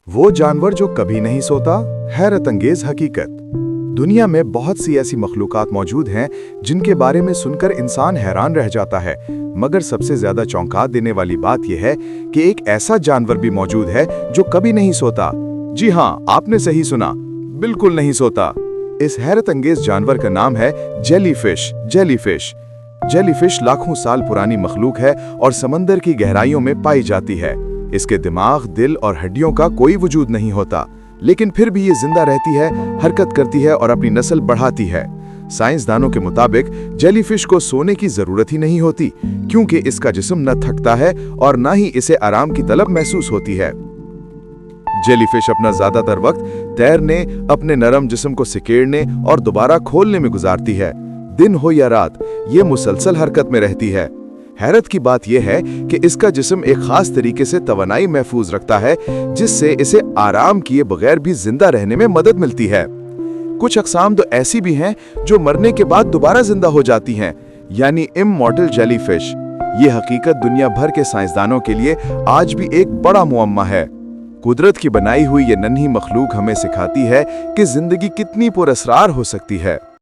वो जानवर जो कभी नहीं सोता, हैरत अंगेज हकीकत। दुनिया में बहुत सी ऐसी मखलूकात मौजूद हैं जिनके बारे में सुनकर इंसान हैरान रह जाता है, मगर सबसे ज्यादा चौंका देने वाली बात यह है कि एक ऐसा जानवर भी मौजूद है जो कभी नहीं सोता। जी हाँ, आपने सही सुना, बिल्कुल नहीं सोता। इस हैरत अंगेज जानवर का नाम है जेलीफिश। जेलीफिश लाखों साल पुरानी मखलूक है और समंदर की गहराइयों में पाई जाती है। इसके दिमाग, दिल और हड्डियों का कोई वजूद नहीं होता, लेकिन फिर भी ये जिंदा रहती है, हरकत करती है और अपनी नस्ल बढ़ाती है। साइंसदानों के मुताबिक जेलीफिश को सोने की जरूरत ही नहीं होती, क्योंकि इसका जिस्म न थकता है और न ही इसे आराम की तलब महसूस होती है। जेलीफिश अपना ज्यादातर वक्त तैरने, अपने नरम जिस्म को सिकेड़ने और दोबारा खोलने में गुजारती है। दिन हो या रात, ये मुसलसल हरकत में रहती है। हैरत की बात यह है कि इसका जिस्म एक खास तरीके से तवानाई महफूज रखता है, जिससे इसे आराम किए बगैर भी जिंदा रहने में मदद मिलती है। कुछ अक़साम तो ऐसी भी हैं जो मरने के बाद दोबारा जिंदा हो जाती हैं, यानी इममॉर्टल जेलीफिश। ये हकीकत दुनिया भर के साइंसदानों के लिए आज भी एक बड़ा मुअम्मा है। कुदरत की बनाई हुई ये नन्ही मखलूक हमें सिखाती है कि जिंदगी कितनी पुरअसरार हो सकती है।